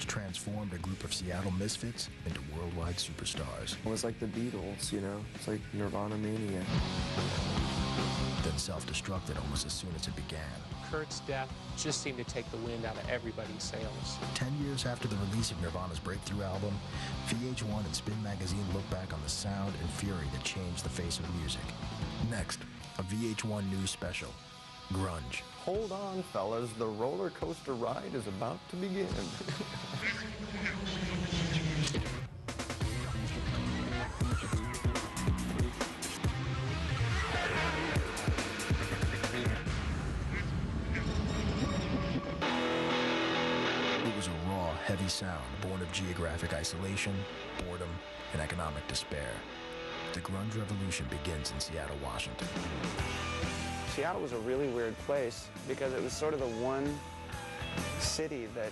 Grunge transformed a group of Seattle misfits into worldwide superstars. It was like the Beatles, you know? It's like Nirvana mania. Then self-destructed almost as soon as it began. Kurt's death just seemed to take the wind out of everybody's sails. 10 years after the release of Nirvana's breakthrough album, VH1 and Spin magazine look back on the sound and fury that changed the face of music. Next, a VH1 News Special, Grunge. Hold on, fellas, the roller coaster ride is about to begin. It was a raw, heavy sound born of geographic isolation, boredom, and economic despair. The grunge revolution begins in Seattle, Washington. Seattle was a really weird place because it was sort of the one city that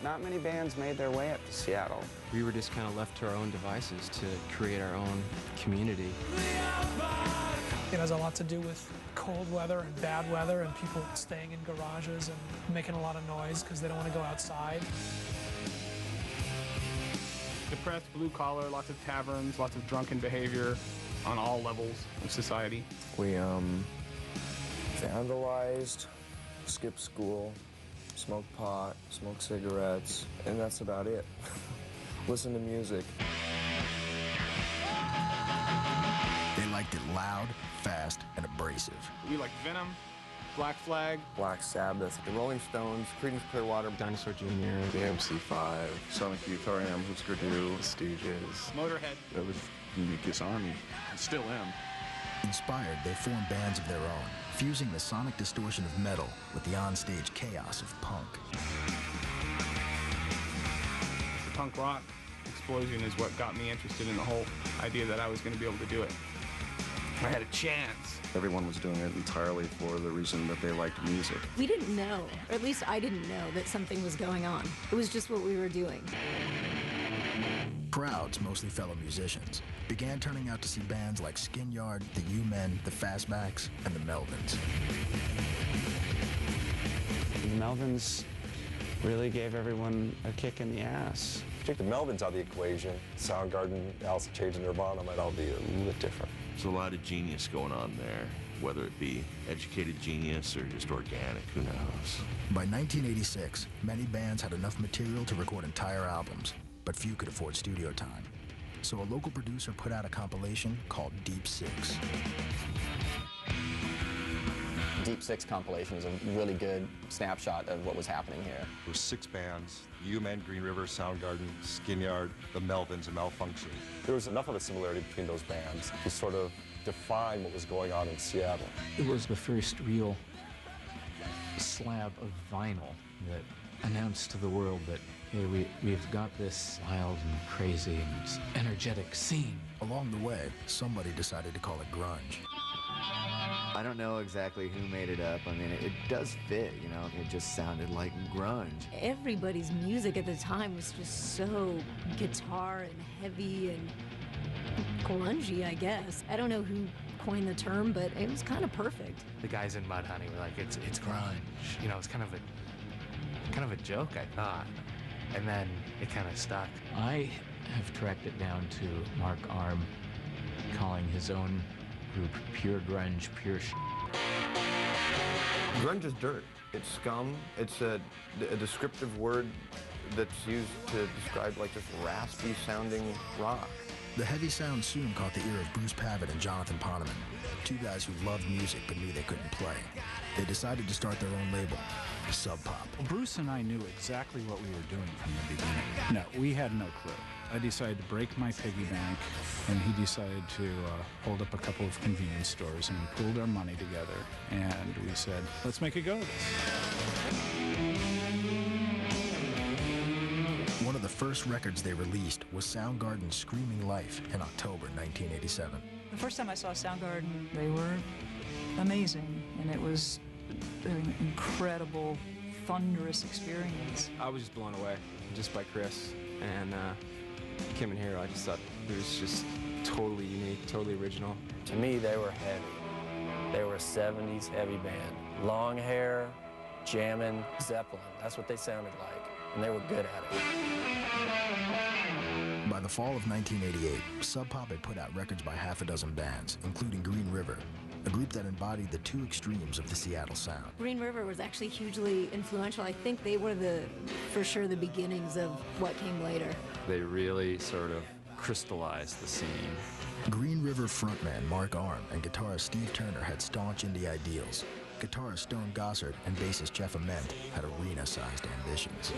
not many bands made their way up to Seattle. We were just kind of left to our own devices to create our own community. It has a lot to do with cold weather and bad weather and people staying in garages and making a lot of noise because they don't want to go outside. Depressed blue collar, lots of taverns, lots of drunken behavior on all levels of society. We vandalized, skipped school, smoked pot, smoked cigarettes, and that's about it. Listen to music. They liked it loud, fast, and abrasive. We liked Venom, Black Flag, Black Sabbath, the Rolling Stones, Creedence Clearwater, Dinosaur Jr., the MC5, Sonic Youth, R.E.M., Husker Du, Stooges. Motorhead. That was Mucus Army. Still am. Inspired, they formed bands of their own, fusing the sonic distortion of metal with the onstage chaos of punk. The punk rock explosion is what got me interested in the whole idea that I was going to be able to do it. I had a chance. Everyone was doing it entirely for the reason that they liked music. We didn't know, or at least I didn't know, that something was going on. It was just what we were doing. Crowds, mostly fellow musicians, began turning out to see bands like Skin Yard, the U-Men, the Fastbacks, and the Melvins. The Melvins really gave everyone a kick in the ass. Take the Melvins out of the equation, Soundgarden, Alice in Chains, and Nirvana might all be a little bit different. There's a lot of genius going on there, whether it be educated genius or just organic, who knows. By 1986, many bands had enough material to record entire albums, but few could afford studio time. So a local producer put out a compilation called Deep Six. Deep Six compilation is a really good snapshot of what was happening here. There were 6 bands, U-Men, Green River, Soundgarden, Skin Yard, the Melvins, and Malfunction. There was enough of a similarity between those bands to sort of define what was going on in Seattle. It was the first real slab of vinyl that announced to the world that, hey, we've got this wild and crazy and energetic scene. Along the way, somebody decided to call it grunge. I don't know exactly who made it up. I mean, it does fit, you know. It just sounded like grunge. Everybody's music at the time was just so guitar and heavy and grungy, I guess. I don't know who coined the term, but it was kind of perfect. The guys in Mudhoney were like, it's grunge. You know, it's kind of a joke, I thought. And then it kind of stuck. I have tracked it down to Mark Arm calling his own group pure grunge, pure sh**. Grunge is dirt. It's scum. It's a descriptive word that's used to describe like this raspy sounding rock. The heavy sound soon caught the ear of Bruce Pavitt and Jonathan Poneman, 2 guys who loved music but knew they couldn't play. They decided to start their own label, Sub Pop. Well, Bruce and I knew exactly what we were doing from the beginning. No, we had no clue. I decided to break my piggy bank, and he decided to hold up a couple of convenience stores, and we pooled our money together, and we said, let's make a go of this. One of the first records they released was Soundgarden's Screaming Life in October 1987. The first time I saw Soundgarden, they were amazing, and it was an incredible, thunderous experience. I was just blown away just by Krist, and Kim and Hero. I just thought it was just totally unique, totally original. To me, they were heavy. They were a 70s heavy band. Long hair, jamming, Zeppelin. That's what they sounded like. and they were good at it. By the fall of 1988, Sub Pop had put out records by half a dozen bands, including Green River, a group that embodied the two extremes of the Seattle sound. Green River was actually hugely influential. I think they were for sure the beginnings of what came later. They really sort of crystallized the scene. Green River frontman Mark Arm and guitarist Steve Turner had staunch indie ideals. Guitarist Stone Gossard and bassist Jeff Ament had arena-sized ambitions.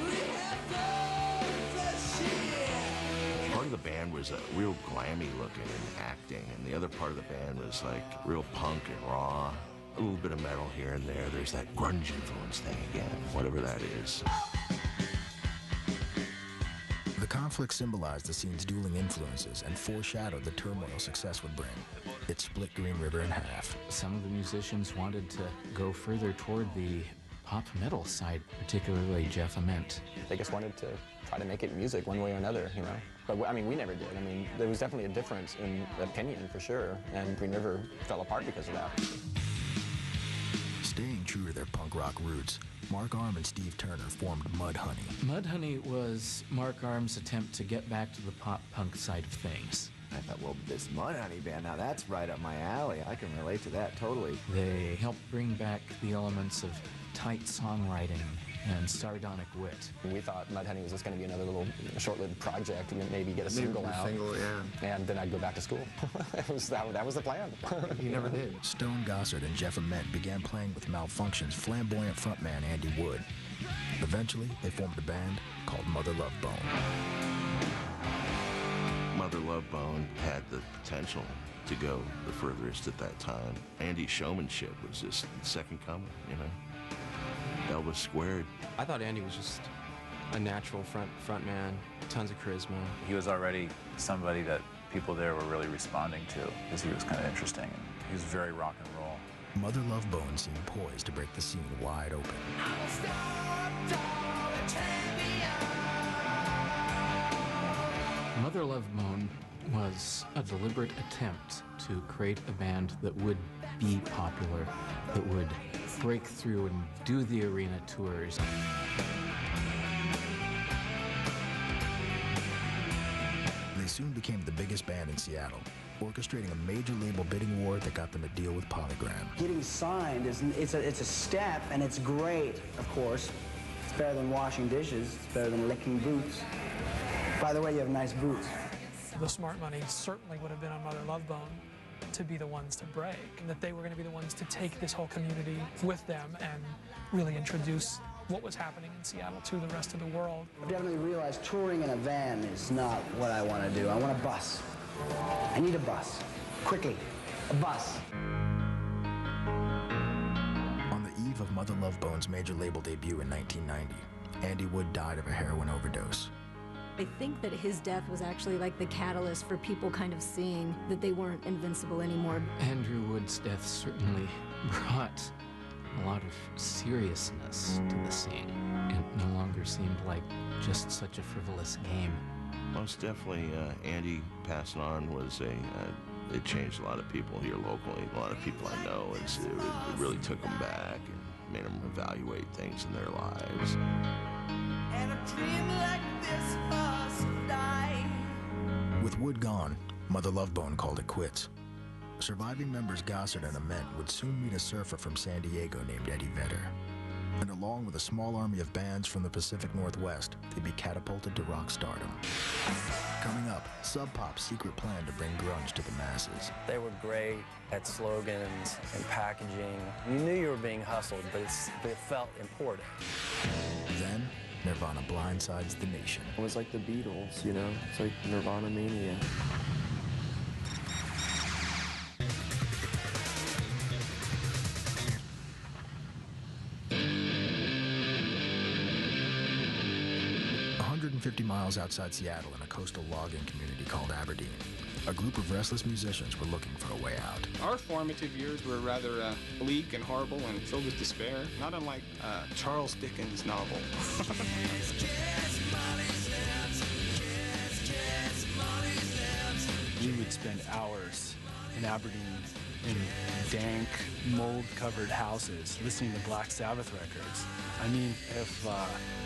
Part of the band was real glammy looking and acting, and the other part of the band was like real punk and raw. A little bit of metal here and there. There's that grunge influence thing again, whatever that is. The conflict symbolized the scene's dueling influences and foreshadowed the turmoil success would bring. It split Green River in half. Some of the musicians wanted to go further toward the pop metal side, particularly Jeff Ament. They just wanted to try to make it music one way or another, you know. But I mean, we never did. I mean, there was definitely a difference in opinion for sure, and Green River fell apart because of that. Staying true to their punk rock roots, Mark Arm and Steve Turner formed Mudhoney. Mudhoney was Mark Arm's attempt to get back to the pop-punk side of things. I thought, well, this Mudhoney band, now that's right up my alley. I can relate to that totally. They helped bring back the elements of tight songwriting and sardonic wit. We thought Mudhoney was just going to be another little short-lived project and maybe get a single out. And then I'd go back to school. That was the plan. You never did. Stone Gossard and Jeff Ament began playing with Malfunction's flamboyant frontman Andy Wood. Eventually, they formed a band called Mother Love Bone. Mother Love Bone had the potential to go the furthest at that time. Andy's showmanship was just second coming, you know. Elvis squared. I thought Andy was just a natural front man, tons of charisma. He was already somebody that people there were really responding to because he was kind of interesting and he was very rock and roll. Mother Love Bone seemed poised to break the scene wide open. Mother Love Bone was a deliberate attempt to create a band that would be popular, that would break through and do the arena tours. They soon became the biggest band in Seattle, orchestrating a major label bidding war that got them a deal with Polygram. Getting signed it's a step, and it's great, of course. It's better than washing dishes. It's better than licking boots. By the way, you have nice boots. The smart money certainly would have been on Mother Love Bone to be the ones to break, and that they were going to be the ones to take this whole community with them and really introduce what was happening in Seattle to the rest of the world. I definitely realized touring in a van is not what I want to do. I want a bus. I need a bus. Quickly, a bus. On the eve of Mother Love Bone's major label debut in 1990, Andy Wood died of a heroin overdose. I think that his death was actually like the catalyst for people kind of seeing that they weren't invincible anymore. Andrew Wood's death certainly brought a lot of seriousness to the scene. It no longer seemed like just such a frivolous game. Most definitely, Andy passing on was it changed a lot of people here locally. A lot of people I know, it really took them back and made them evaluate things in their lives. And a dream like this must die. With Wood gone, Mother Love Bone called it quits. Surviving members Gossard and Ament would soon meet a surfer from San Diego named Eddie Vedder. And along with a small army of bands from the Pacific Northwest, they'd be catapulted to rock stardom. Coming up, Sub Pop's secret plan to bring grunge to the masses. They were great at slogans and packaging. You knew you were being hustled, but it felt important. Then, Nirvana blindsides the nation. It was like the Beatles, you know? It's like Nirvana mania. .50 miles outside Seattle in a coastal logging community called Aberdeen, a group of restless musicians were looking for a way out. Our formative years were rather bleak and horrible and filled with despair, not unlike Charles Dickens' novel. We would spend hours in Aberdeen in dank, mold-covered houses listening to Black Sabbath records. I mean, if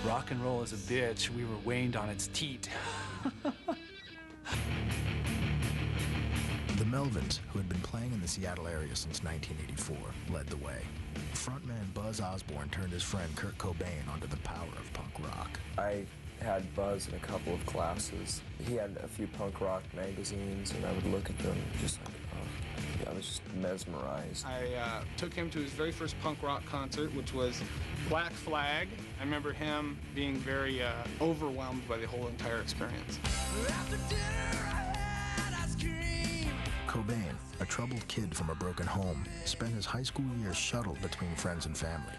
rock and roll is a bitch, we were waned on its teat. The Melvins, who had been playing in the Seattle area since 1984, led the way. Frontman Buzz Osborne turned his friend Kurt Cobain onto the power of punk rock. I had Buzz in a couple of classes. He had a few punk rock magazines, and I would look at them just like, oh, I was just mesmerized. I took him to his very first punk rock concert, which was Black Flag. I remember him being very overwhelmed by the whole entire experience. Cobain, a troubled kid from a broken home, spent his high school years shuttled between friends and family.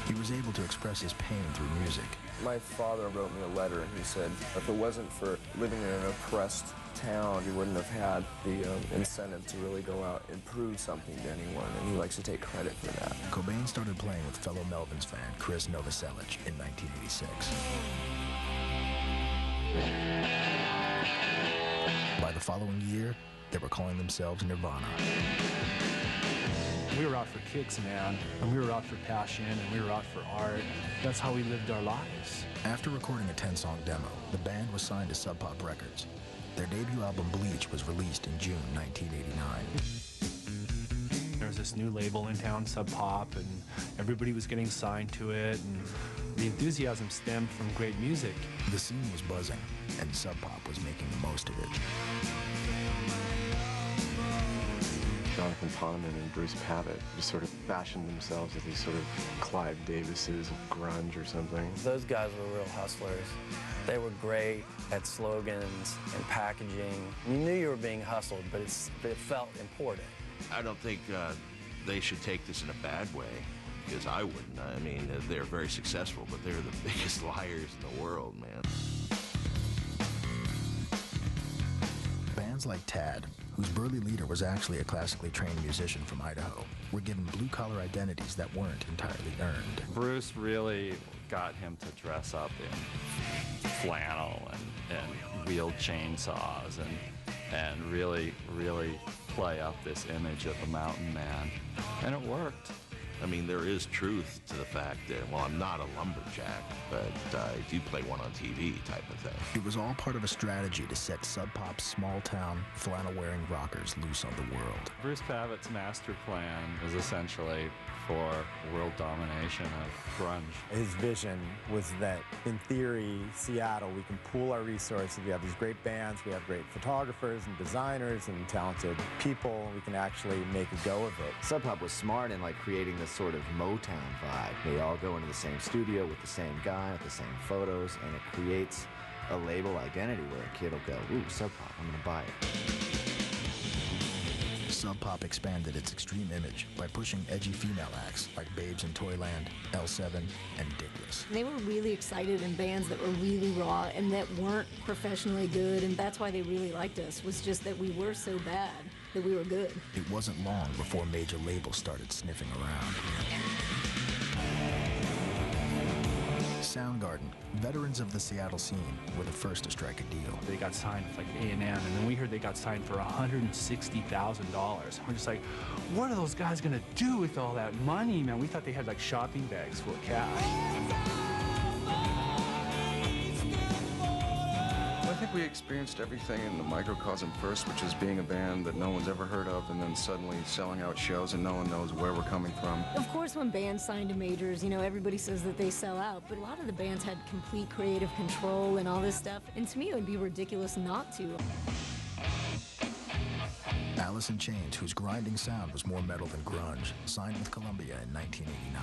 He was able to express his pain through music. My father wrote me a letter. He said if it wasn't for living in an oppressed town, he wouldn't have had the incentive to really go out and prove something to anyone, and he likes to take credit for that. Cobain started playing with fellow Melvins fan Krist Novoselic in 1986. By the following year, they were calling themselves Nirvana. We were out for kicks, man, and we were out for passion, and we were out for art. That's how we lived our lives. After recording a 10-song demo, the band was signed to Sub Pop Records. Their debut album, Bleach, was released in June 1989. There was this new label in town, Sub Pop, and everybody was getting signed to it, and the enthusiasm stemmed from great music. The scene was buzzing, and Sub Pop was making the most of it. Jonathan Poneman and Bruce Pavitt just sort of fashioned themselves as these sort of Clive Davises of grunge or something. Those guys were real hustlers. They were great at slogans and packaging. You knew you were being hustled, but it felt important. I don't think they should take this in a bad way, because I wouldn't. I mean, they're very successful, but they're the biggest liars in the world, man. Bands like Tad, whose burly leader was actually a classically trained musician from Idaho, were given blue-collar identities that weren't entirely earned. Bruce really got him to dress up in flannel and wield chainsaws and really play up this image of a mountain man, and it worked. I mean, there is truth to the fact that, well, I'm not a lumberjack, but I do play one on TV type of thing. It was all part of a strategy to set Sub Pop's small-town, flannel-wearing rockers loose on the world. Bruce Pavitt's master plan is essentially for world domination of grunge. His vision was that, in theory, Seattle, we can pool our resources. We have these great bands, we have great photographers and designers and talented people. We can actually make a go of it. Sub Pop was smart in creating this sort of Motown vibe. They all go into the same studio with the same guy, with the same photos, and it creates a label identity where a kid will go, ooh, Sub Pop, I'm gonna buy it. Sub Pop expanded its extreme image by pushing edgy female acts like Babes in Toyland, L7, and Dickless. They were really excited in bands that were really raw and that weren't professionally good, and that's why they really liked us, was just that we were so bad that we were good. It wasn't long before major labels started sniffing around. Soundgarden, veterans of the Seattle scene, were the first to strike a deal. They got signed with A&M, and then we heard they got signed for $160,000. We're just like, what are those guys gonna do with all that money, man? We thought they had shopping bags full of cash. I think we experienced everything in the microcosm first, which is being a band that no one's ever heard of, and then suddenly selling out shows and no one knows where we're coming from. Of course, when bands sign to majors, everybody says that they sell out, but a lot of the bands had complete creative control and all this stuff, and to me it would be ridiculous not to. Alice in Chains, whose grinding sound was more metal than grunge, signed with Columbia in 1989.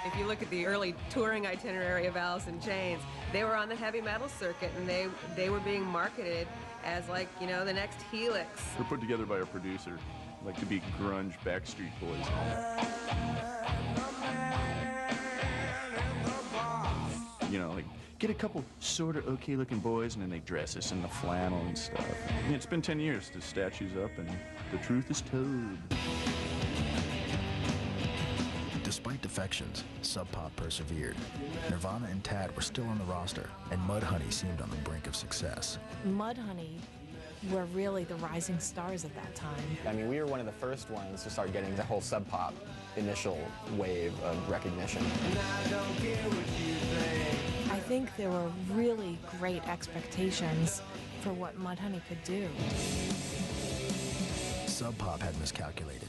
If you look at the early touring itinerary of Alice in Chains, they were on the heavy metal circuit, and they were being marketed as the next Helix. We're put together by a producer, to be grunge Backstreet Boys. Get a couple sort of okay-looking boys, and then they dress us in the flannel and stuff. It's been 10 years. The statue's up, and the truth is told. Despite Despite defections, Sub Pop persevered. Nirvana and Tad were still on the roster, and Mudhoney seemed on the brink of success. Mudhoney were really the rising stars at that time. I mean, we were one of the first ones to start getting the whole Sub Pop initial wave of recognition. I think there were really great expectations for what Mudhoney could do. Sub Pop had miscalculated.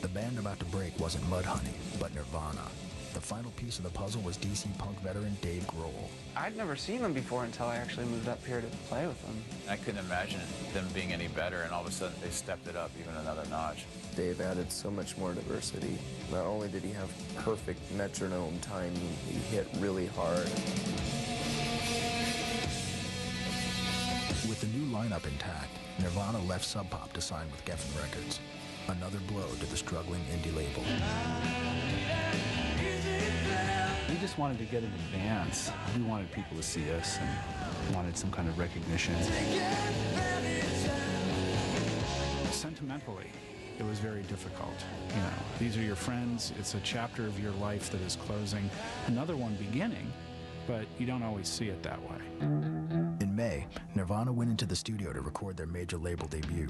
The band about to break wasn't Mudhoney, but Nirvana. The final piece of the puzzle was DC punk veteran Dave Grohl. I'd never seen them before until I actually moved up here to play with them. I couldn't imagine them being any better, and all of a sudden they stepped it up even another notch. Dave added so much more diversity. Not only did he have perfect metronome timing, he hit really hard. With the new lineup intact, Nirvana left Sub Pop to sign with Geffen Records. Another blow to the struggling indie label. We just wanted to get in advance. We wanted people to see us and wanted some kind of recognition. Sentimentally, it was very difficult. You know, these are your friends. It's a chapter of your life that is closing. Another one beginning, but you don't always see it that way. In May, Nirvana went into the studio to record their major label debut.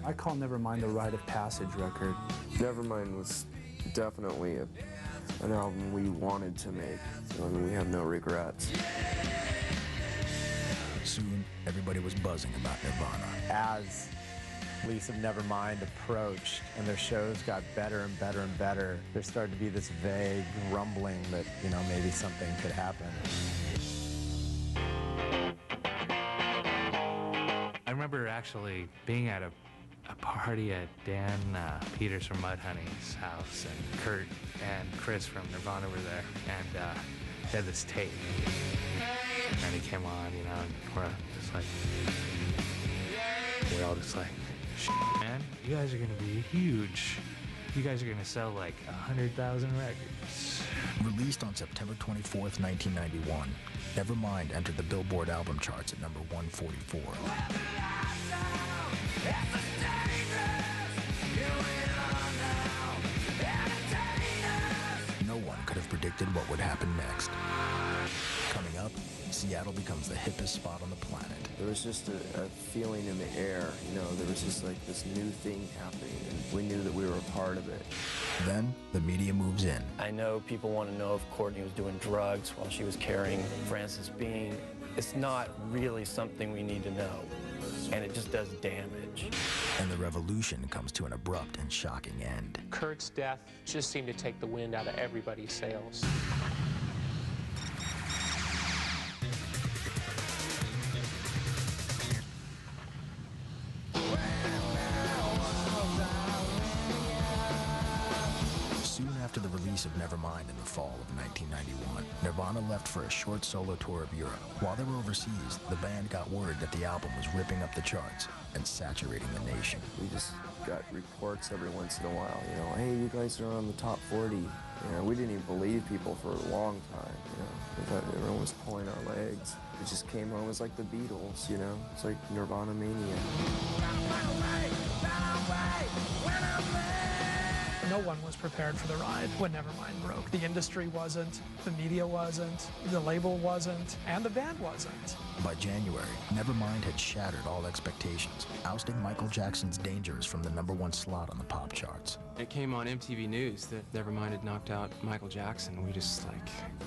I call Nevermind a rite of passage record. Nevermind was definitely an album we wanted to make. I mean, we have no regrets. Soon, everybody was buzzing about Nirvana. As release of Nevermind approached and their shows got better and better and better, there started to be this vague rumbling that, you know, maybe something could happen. I remember actually being at a party at Dan Peters from Mudhoney's house, and Kurt and Chris from Nirvana were there, and they had this tape. And he came on, you know, and we're all just like, shit, man, you guys are gonna be huge. You guys are gonna sell like 100,000 records. Released on September 24th, 1991, Nevermind entered the Billboard album charts at number 144. No one could have predicted what would happen next. Coming up, Seattle becomes the hippest spot on the planet. There was just a feeling in the air, you know, there was just like this new thing happening, and we knew that we were a part of it. Then, the media moves in. I know people want to know if Courtney was doing drugs while she was carrying Frances Bean. It's not really something we need to know, and it just does damage. And the revolution comes to an abrupt and shocking end. Kurt's death just seemed to take the wind out of everybody's sails. Soon after the release of Nevermind in the fall of 1991, Nirvana left for a short solo tour of Europe. While they were overseas, the band got word that the album was ripping up the charts and saturating the nation. We just got reports every once in a while, you know, hey, you guys are on the top 40. You know, we didn't even believe people for a long time, you know. We thought everyone was pulling our legs. It just came home as like the Beatles, you know. It's like Nirvana mania. No one was prepared for the ride when Nevermind broke. The industry wasn't, the media wasn't, the label wasn't, and the band wasn't. By January, Nevermind had shattered all expectations, ousting Michael Jackson's Dangerous from the #1 slot on the pop charts. It came on MTV News that Nevermind had knocked out Michael Jackson. We just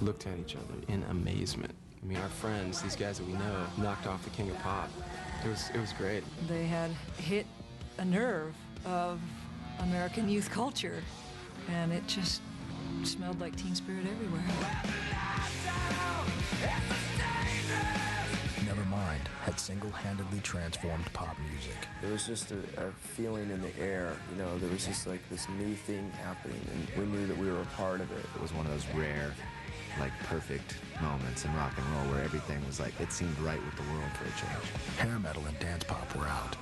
looked at each other in amazement. I mean, our friends, these guys that we know, knocked off the king of pop. It was great. They had hit a nerve of American youth culture, and it just smelled like Teen Spirit everywhere. Nevermind had single-handedly transformed pop music. There was just a feeling in the air, you know, there was just like this new thing happening, and we knew that we were a part of it. It was one of those rare, like perfect moments in rock and roll where everything was like, it seemed right with the world for a change. Hair metal and dance pop were out.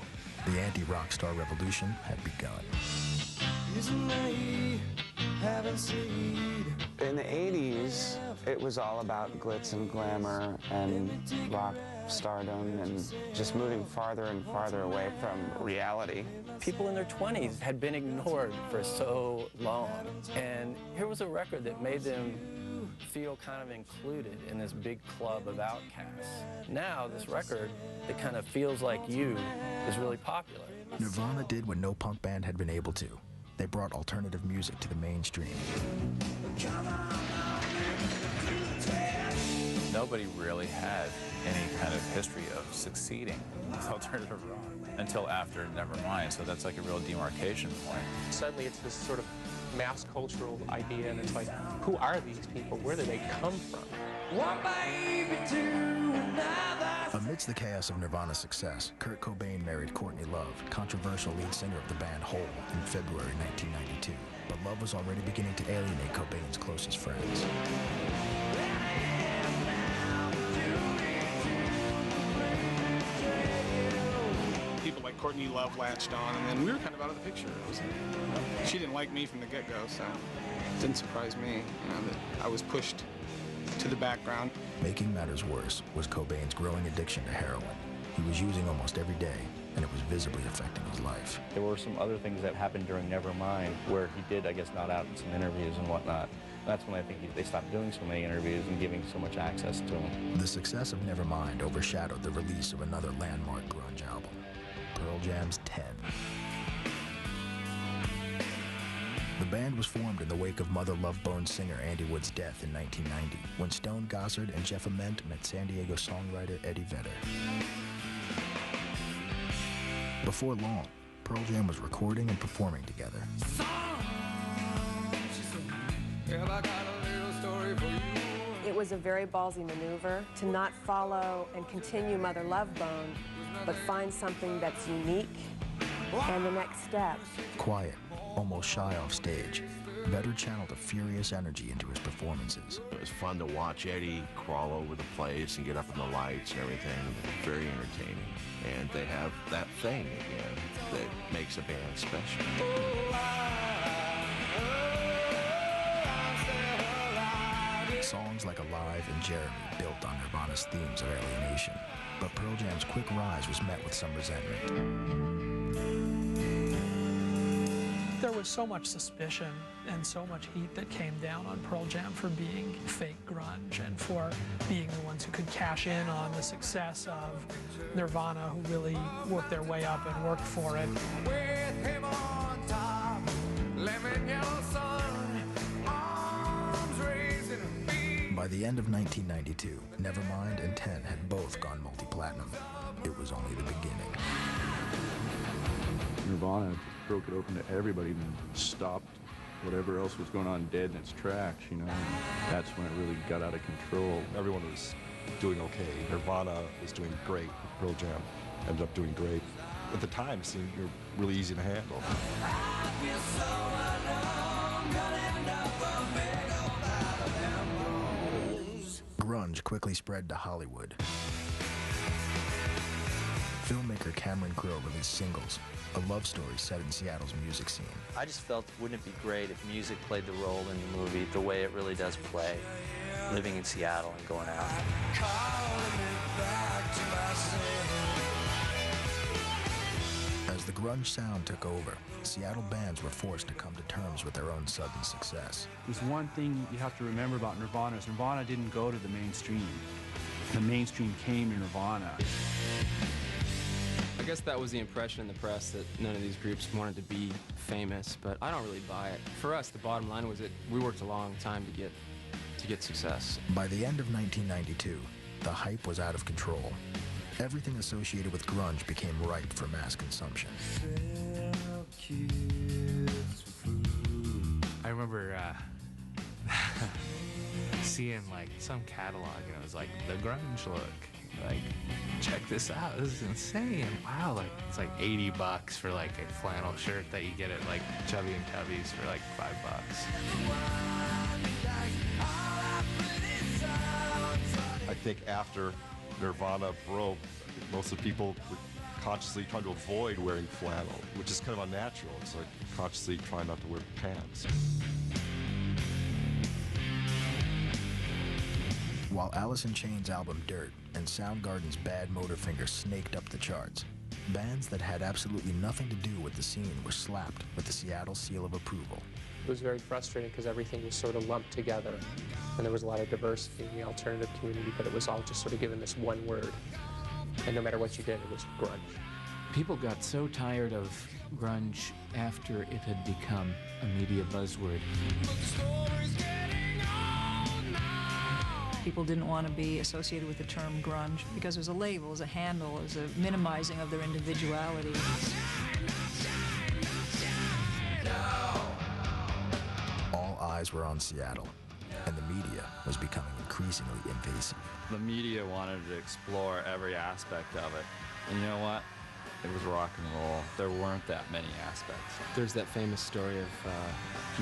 The anti-rock star revolution had begun. Isn't they having seed? In the 80s, It was all about glitz and glamour and rock stardom and just moving farther and farther away from reality. People in their 20s had been ignored for so long, and here was a record that made them feel kind of included in this big club of outcasts. Now, this record that kind of feels like you is really popular. Nirvana did what no punk band had been able to. They brought alternative music to the mainstream. Nobody really had any kind of history of succeeding with alternative rock until after Nevermind, so that's like a real demarcation point. Suddenly it's this sort of mass cultural idea, and it's like, who are these people? Where do they come from? One baby to another. Amidst the chaos of Nirvana's success, Kurt Cobain married Courtney Love, controversial lead singer of the band Hole, in February 1992. But Love was already beginning to alienate Cobain's closest friends. People like Courtney Love latched on, and then we were kind of out of the picture. She didn't like me from the get-go, so it didn't surprise me, that I was pushed to the background. Making matters worse was Cobain's growing addiction to heroin. He was using almost every day, and it was visibly affecting his life. There were some other things that happened during Nevermind where he did, I guess, nod out in some interviews and whatnot. That's when I think they stopped doing so many interviews and giving so much access to him. The success of Nevermind overshadowed the release of another landmark grunge album, Pearl Jam's 10. The band was formed in the wake of Mother Love Bone's singer Andy Wood's death in 1990, when Stone Gossard and Jeff Ament met San Diego songwriter Eddie Vedder. Before long, Pearl Jam was recording and performing together. It was a very ballsy maneuver to not follow and continue Mother Love Bone, but find something that's unique and the next step. Quiet, almost shy off stage, Vedder channeled a furious energy into his performances. It was fun to watch Eddie crawl over the place and get up in the lights and everything. Very entertaining. And they have that thing again that makes a band special. Songs like Alive and Jeremy built on Nirvana's themes of alienation, but Pearl Jam's quick rise was met with some resentment. There was so much suspicion and so much heat that came down on Pearl Jam for being fake grunge and for being the ones who could cash in on the success of Nirvana, who really worked their way up and worked for it. With him on top, lemon yellow sun, arms raising. By the end of 1992, Nevermind and 10 had both gone multi-platinum. It was only the beginning. Nirvana broke it open to everybody and stopped whatever else was going on dead in its tracks, you know. That's when it really got out of control. Everyone was doing okay. Nirvana was doing great. Pearl Jam ended up doing great. At the time, it seemed really easy to handle. Grunge quickly spread to Hollywood. Filmmaker Cameron Crowe released Singles, a love story set in Seattle's music scene. I just felt, wouldn't it be great if music played the role in the movie the way it really does play, living in Seattle and going out. As the grunge sound took over, Seattle bands were forced to come to terms with their own sudden success. There's one thing you have to remember about Nirvana is Nirvana didn't go to the mainstream. The mainstream came to Nirvana. I guess that was the impression in the press, that none of these groups wanted to be famous, but I don't really buy it. For us, the bottom line was that we worked a long time to get success. By the end of 1992, the hype was out of control. Everything associated with grunge became ripe for mass consumption. I remember seeing like some catalog and it was like the grunge look. Like, check this out, this is insane. Wow, like it's like $80 for like a flannel shirt that you get at like Chubby and Tubby's for like $5. I think after Nirvana broke, most of the people were consciously trying to avoid wearing flannel, which is kind of unnatural. It's like consciously trying not to wear pants. While Alice in Chains' album Dirt and Soundgarden's Bad Motorfinger snaked up the charts, bands that had absolutely nothing to do with the scene were slapped with the Seattle seal of approval. It was very frustrating because everything was sort of lumped together, and there was a lot of diversity in the alternative community, but it was all just sort of given this one word. And no matter what you did, it was grunge. People got so tired of grunge after it had become a media buzzword. People didn't want to be associated with the term grunge because it was a label, it was a handle, it was a minimizing of their individuality. All eyes were on Seattle, and the media was becoming increasingly invasive. The media wanted to explore every aspect of it. And you know what? It was rock and roll. There weren't that many aspects. There's that famous story of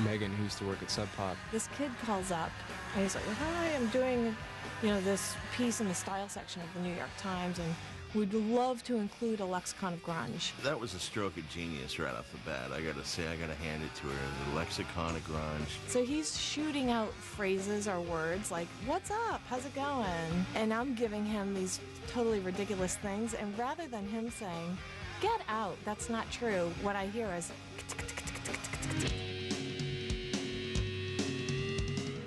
Megan, who used to work at Sub Pop. This kid calls up, and he's like, hi, I'm doing, this piece in the style section of the New York Times, and we'd love to include a lexicon of grunge. That was a stroke of genius right off the bat. I gotta say, I gotta hand it to her. The lexicon of grunge. So he's shooting out phrases or words like, what's up, how's it going? And I'm giving him these totally ridiculous things, and rather than him saying, get out, that's not true, what I hear is,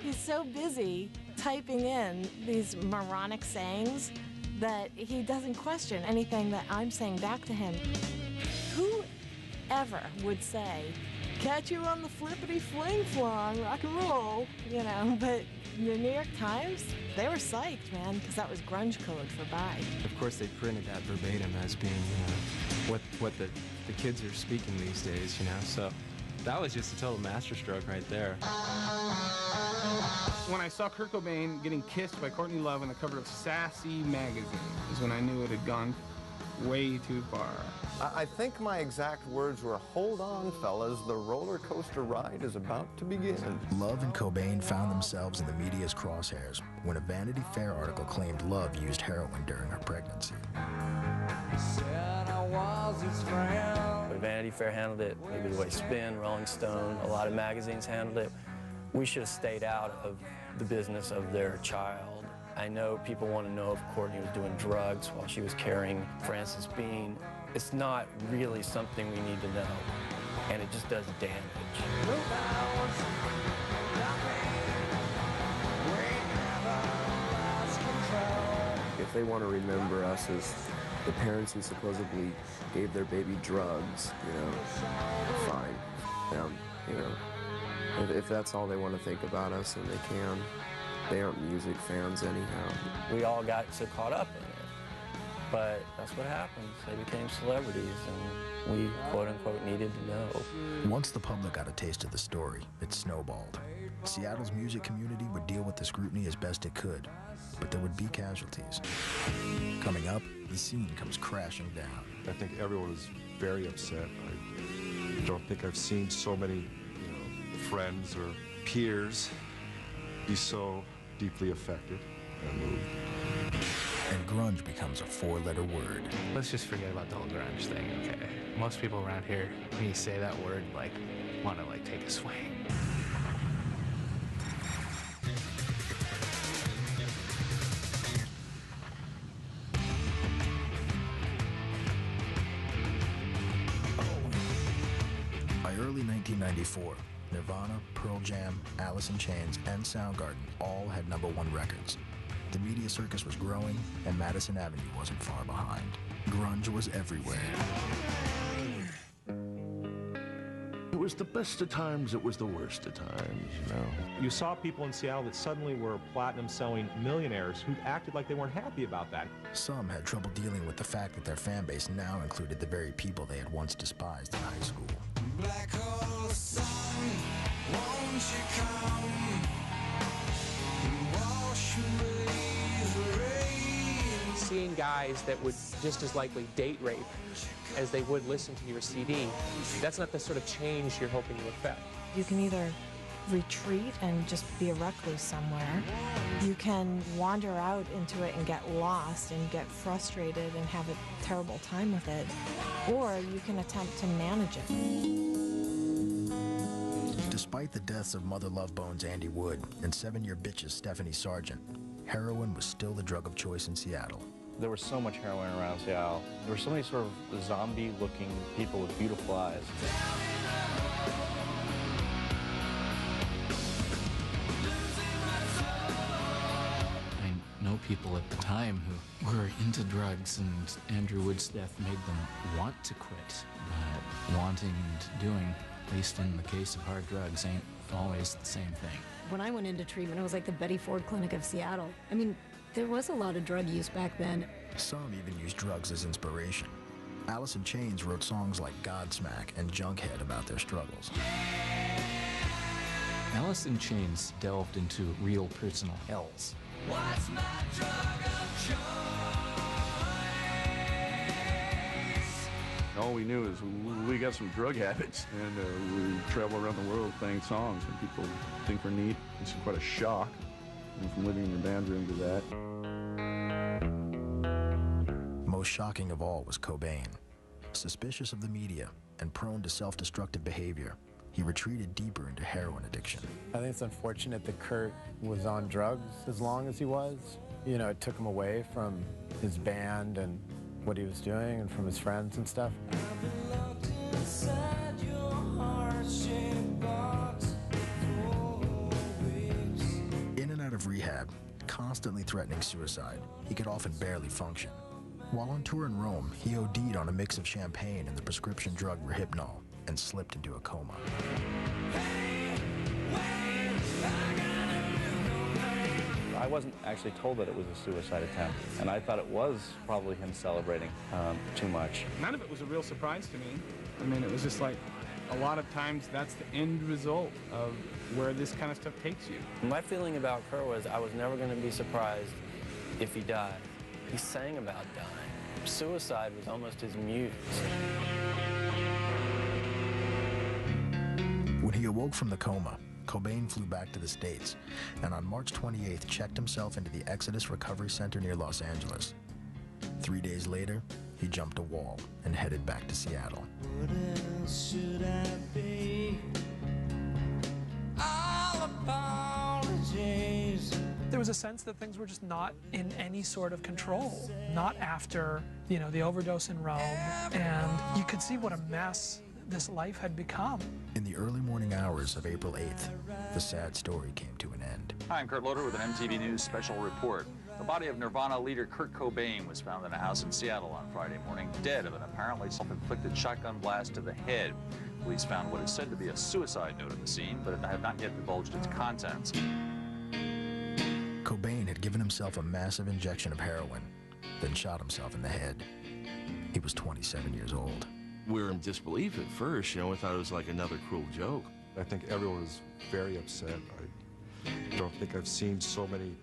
he's so busy typing in these moronic sayings that he doesn't question anything that I'm saying back to him. Who ever would say, catch you on the flippity fling flong, rock and roll, but the New York Times, they were psyched, man, because that was grunge code for buy. Of course, they printed that verbatim as being what the kids are speaking these days, so that was just a total masterstroke right there. When I saw Kurt Cobain getting kissed by Courtney Love on the cover of Sassy magazine is when I knew it had gone way too far. I think my exact words were, hold on, fellas, the roller coaster ride is about to begin. Love and Cobain found themselves in the media's crosshairs when a Vanity Fair article claimed Love used heroin during her pregnancy. But Vanity Fair handled it, maybe the way Spin, Rolling Stone, a lot of magazines handled it. We should have stayed out of the business of their child. I know people want to know if Courtney was doing drugs while she was carrying Frances Bean. It's not really something we need to know, and it just does damage. If they want to remember us as the parents who supposedly gave their baby drugs, fine. If that's all they want to think about us, then they can. They aren't music fans anyhow. We all got so caught up in it, but that's what happens. They became celebrities, and we, quote-unquote, needed to know. Once the public got a taste of the story, it snowballed. Seattle's music community would deal with the scrutiny as best it could, but there would be casualties. Coming up, the scene comes crashing down. I think everyone was very upset. I don't think I've seen so many friends or peers be so deeply affected and moved. And grunge becomes a four-letter word. Let's just forget about the whole grunge thing, okay? Most people around here, when you say that word, want to, take a swing. By early 1994, Nirvana, Pearl Jam, Alice in Chains, and Soundgarden all had #1 records. The media circus was growing, and Madison Avenue wasn't far behind. Grunge was everywhere. It was the best of times, it was the worst of times, You saw people in Seattle that suddenly were platinum-selling millionaires who acted like they weren't happy about that. Some had trouble dealing with the fact that their fan base now included the very people they had once despised in high school. Black hole sun, won't you come and wash away the rain? Seeing guys that would just as likely date rape as they would listen to your CD, that's not the sort of change you're hoping to affect. You can either retreat and just be a recluse somewhere. You can wander out into it and get lost and get frustrated and have a terrible time with it. Or you can attempt to manage it. Despite the deaths of Mother Love Bone's Andy Wood and 7-Year Bitch's Stephanie Sargent, heroin was still the drug of choice in Seattle. There was so much heroin around Seattle. There were so many sort of zombie-looking people with beautiful eyes. I know people at the time who were into drugs, and Andrew Wood's death made them want to quit. But wanting and doing, at least in the case of hard drugs, ain't always the same thing. When I went into treatment, it was like the Betty Ford Clinic of Seattle. I mean, there was a lot of drug use back then. Some even used drugs as inspiration. Alice in Chains wrote songs like Godsmack and Junkhead about their struggles. Alice in Chains delved into real personal hells. What's my drug of choice? All we knew is we got some drug habits, and we travel around the world playing songs, and people think we're neat. It's quite a shock, from living in your band room to that. Most shocking of all was Cobain. Suspicious of the media and prone to self-destructive behavior, he retreated deeper into heroin addiction. I think it's unfortunate that Kurt was on drugs as long as he was. You know, it took him away from his band and what he was doing and from his friends and stuff. In and out of rehab, constantly threatening suicide, he could often barely function. While on tour in Rome, he OD'd on a mix of champagne and the prescription drug Rohypnol and slipped into a coma. I wasn't actually told that it was a suicide attempt, and I thought it was probably him celebrating too much. None of it was a real surprise to me. I mean, it was just like, a lot of times that's the end result of where this kind of stuff takes you. My feeling about Kurt was I was never going to be surprised if he died. He sang about dying. Suicide was almost his muse. When he awoke from the coma, Cobain flew back to the States, and on March 28th checked himself into the Exodus Recovery Center near Los Angeles. 3 days later, he jumped a wall and headed back to Seattle. What else should I be? All apologies. There was a sense that things were just not in any sort of control. Not after, you know, the overdose in Rome, and you could see what a mess this life had become. In the early morning hours of April 8th, the sad story came to an end. Hi, I'm Kurt Loder with an MTV News Special report. The body of Nirvana leader Kurt Cobain was found in a house in Seattle on Friday morning, dead of an apparently self-inflicted shotgun blast to the head. Police found what is said to be a suicide note at the scene, but it had not yet divulged its contents. Cobain had given himself a massive injection of heroin, then shot himself in the head. He was 27 years old. We were in disbelief at first, you know, we thought it was like another cruel joke. I think everyone was very upset. I don't think I've seen so many,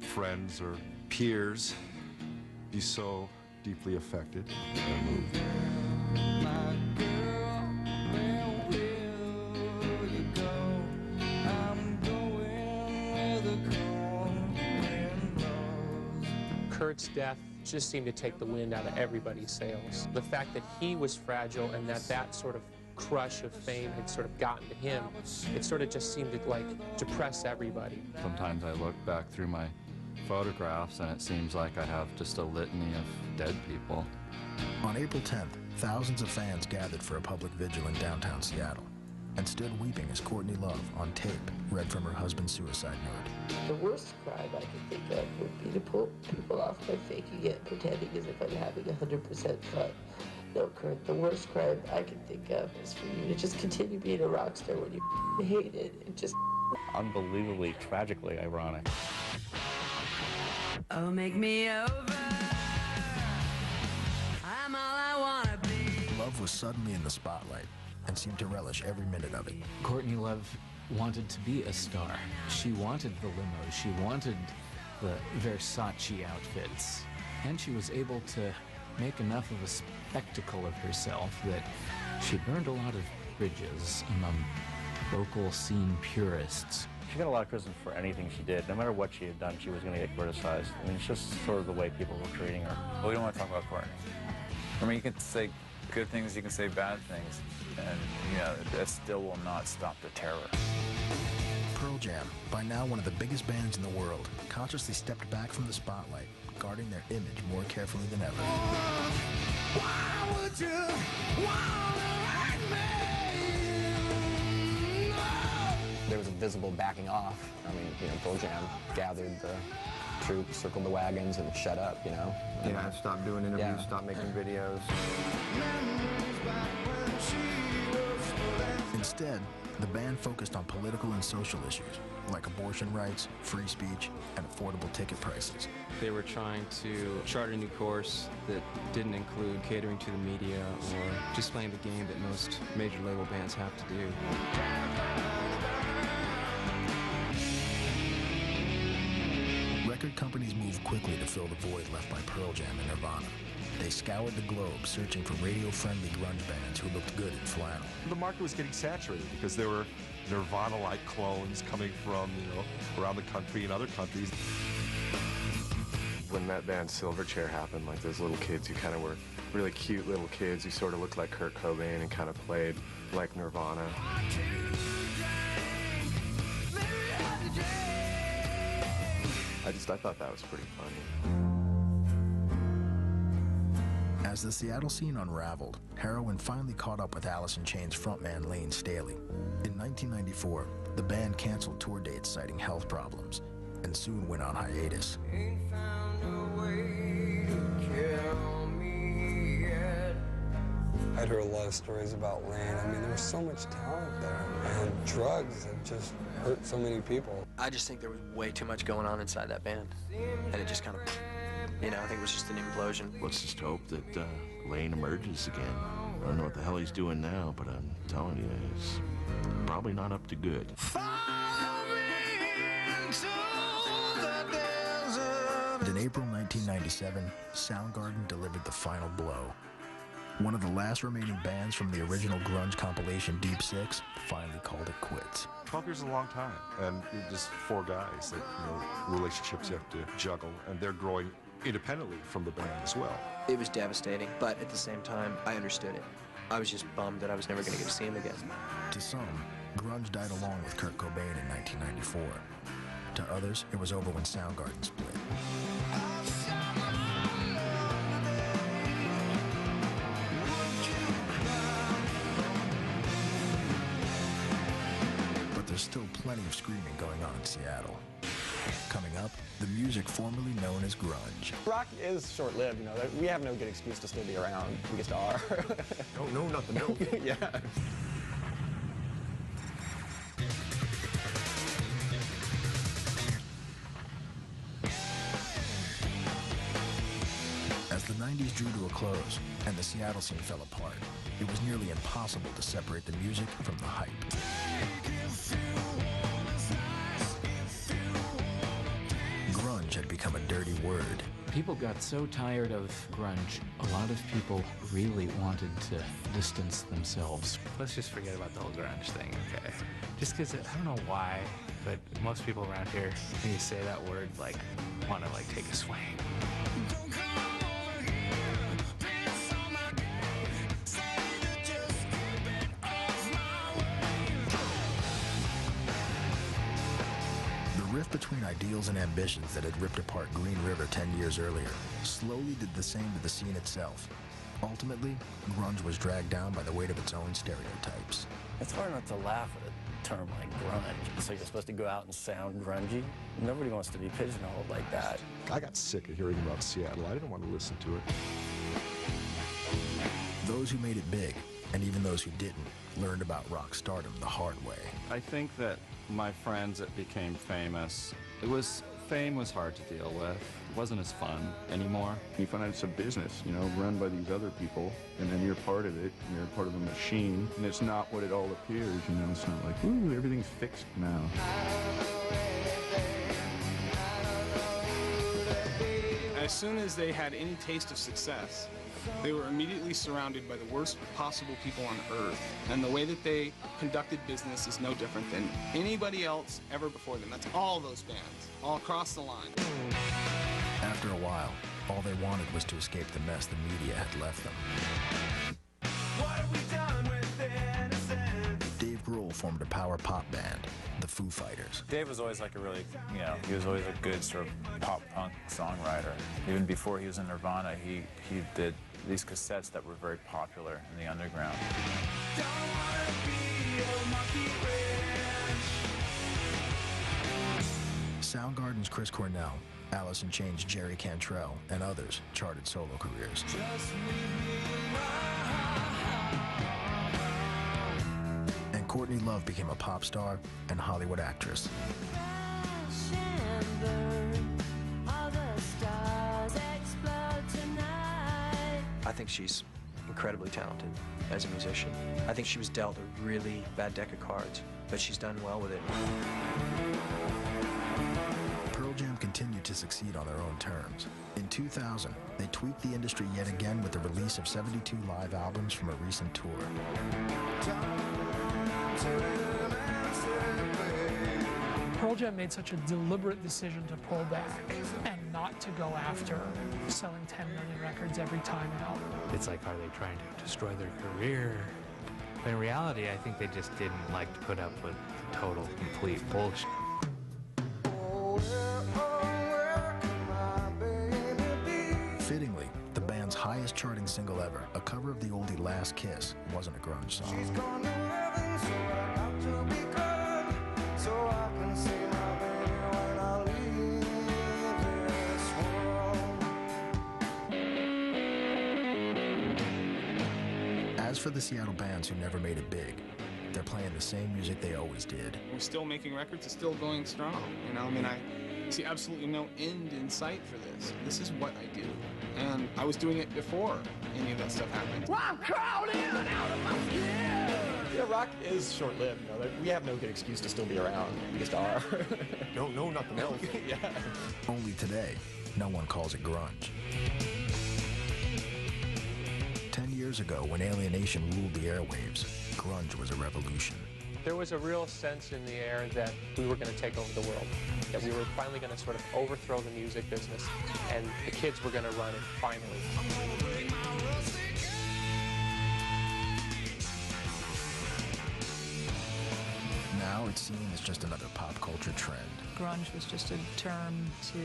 friends or peers be so deeply affected by a movie. My girl, where will you go? I'm going where the cold wind blows. Kurt's death just seemed to take the wind out of everybody's sails. The fact that he was fragile and that sort of crush of fame had sort of gotten to him, it sort of just seemed to like depress everybody. Sometimes I look back through my photographs and it seems like I have just a litany of dead people. On April 10th, thousands of fans gathered for a public vigil in downtown Seattle and stood weeping as Courtney Love, on tape, read from her husband's suicide note. The worst crime I can think of would be to pull people off by faking it, pretending as if I'm having 100% fun. No, Kurt, the worst crime I can think of is for you to just continue being a rock star when you hate it and just... Unbelievably, tragically ironic. Oh, make me over. I'm all I wanna be. Love was suddenly in the spotlight and seemed to relish every minute of it. Courtney Love wanted to be a star. She wanted the limos. She wanted the Versace outfits. And she was able to make enough of a spectacle of herself that she burned a lot of bridges among local scene purists. She got a lot of criticism for anything she did. No matter what she had done, she was going to get criticized. I mean, it's just sort of the way people were treating her. Well, we don't want to talk about Courtney. I mean, you can say good things, you can say bad things, and, that still will not stop the terror. Pearl Jam, by now one of the biggest bands in the world, consciously stepped back from the spotlight, guarding their image more carefully than ever. Why would you wanna hurt me? There was a visible backing off. I mean, Pearl Jam gathered the troops, circled the wagons, and shut up, Yeah, stopped doing interviews, stopped making videos. Instead, the band focused on political and social issues, like abortion rights, free speech, and affordable ticket prices. They were trying to chart a new course that didn't include catering to the media or just playing the game that most major label bands have to do. Record companies moved quickly to fill the void left by Pearl Jam and Nirvana. They scoured the globe searching for radio-friendly grunge bands who looked good in flannel. The market was getting saturated because there were Nirvana-like clones coming from, around the country and other countries. When that band Silverchair happened, like those little kids who kind of were really cute little kids who sort of looked like Kurt Cobain and kind of played like Nirvana. I thought that was pretty funny. As the Seattle scene unraveled, heroin finally caught up with Alice in Chains frontman Lane Staley. In 1994, the band canceled tour dates citing health problems, and soon went on hiatus. I'd heard a lot of stories about Lane. I mean, there was so much talent there, and drugs have just hurt so many people. I just think there was way too much going on inside that band, and it just kind of, I think it was just an implosion. Let's just hope that Lane emerges again. I don't know what the hell he's doing now, but I'm telling you, he's probably not up to good. And in April 1997, Soundgarden delivered the final blow. One of the last remaining bands from the original grunge compilation Deep Six finally called it quits. 12 years is a long time, and you're just four guys that, relationships you have to juggle, and they're growing independently from the band as well. It was devastating, but at the same time, I understood it. I was just bummed that I was never going to get to see him again. To some, grunge died along with Kurt Cobain in 1994. To others, it was over when Soundgarden split. There's still plenty of screaming going on in Seattle. Coming up, the music formerly known as grunge. Rock is short-lived, We have no good excuse to still be around. We just are. No, not the milk. Yeah. As the 90s drew to a close and the Seattle scene fell apart, it was nearly impossible to separate the music from the hype. Grunge had become a dirty word. People got so tired of grunge, a lot of people really wanted to distance themselves. Let's just forget about the whole grunge thing, okay? Just because, I don't know why, but most people around here, when you say that word, want to, take a swing. The rift between ideals and ambitions that had ripped apart Green River 10 years earlier slowly did the same to the scene itself. Ultimately, grunge was dragged down by the weight of its own stereotypes. It's hard not to laugh at a term like grunge. So you're supposed to go out and sound grungy? Nobody wants to be pigeonholed like that. I got sick of hearing about Seattle. I didn't want to listen to it. Those who made it big, and even those who didn't, learned about rock stardom the hard way. I think that my friends that became famous, fame was hard to deal with. It wasn't as fun anymore. You find out it's a business, run by these other people, and then you're part of it, and you're part of a machine, and it's not what it all appears, It's not like, ooh, everything's fixed now. As soon as they had any taste of success, they were immediately surrounded by the worst possible people on earth. And the way that they conducted business is no different than anybody else ever before them. That's all those bands, all across the line. After a while, all they wanted was to escape the mess the media had left them. What have we done with innocence? Dave Grohl Grohl formed a power pop band, the Foo Fighters. Dave was always like a really, he was always a good sort of pop punk songwriter. Even before he was in Nirvana, he did these cassettes that were very popular in the underground. Soundgarden's Chris Cornell, Alice in Chains' Jerry Cantrell, and others charted solo careers. And Courtney Love became a pop star and Hollywood actress. I think she's incredibly talented as a musician. I think she was dealt a really bad deck of cards, but she's done well with it. Pearl Jam continued to succeed on their own terms. In 2000, they tweaked the industry yet again with the release of 72 live albums from a recent tour. Pearl Jam made such a deliberate decision to pull back and not to go after selling 10 million records every time out. It's like, are they trying to destroy their career? But in reality, I think they just didn't like to put up with total, complete bullshit. Fittingly, the band's highest charting single ever, a cover of the oldie Last Kiss, wasn't a grunge song. As for the Seattle bands who never made it big, they're playing the same music they always did. We're still making records, it's still going strong. I mean, I see absolutely no end in sight for this. This is what I do. And I was doing it before any of that stuff happened. I'm crawling out of my skin. Yeah, rock is short-lived. We have no good excuse to still be around. We just are. No, nothing else. Yeah. Only today, no one calls it grunge. 10 years ago, when alienation ruled the airwaves, grunge was a revolution. There was a real sense in the air that we were going to take over the world, that we were finally going to sort of overthrow the music business, and the kids were going to run it finally. Now it's seen as just another pop culture trend. Grunge was just a term to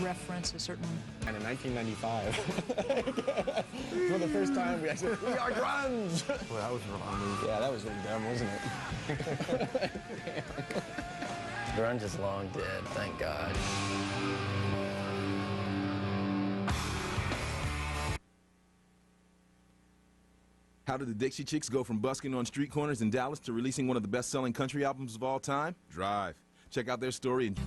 reference a certain... And in 1995, for the first time, we actually, we are grunge! Well, that was a wrong move. Yeah, that was really dumb, wasn't it? Grunge is long dead, thank God. How did the Dixie Chicks go from busking on street corners in Dallas to releasing one of the best-selling country albums of all time? Drive. Check out their story and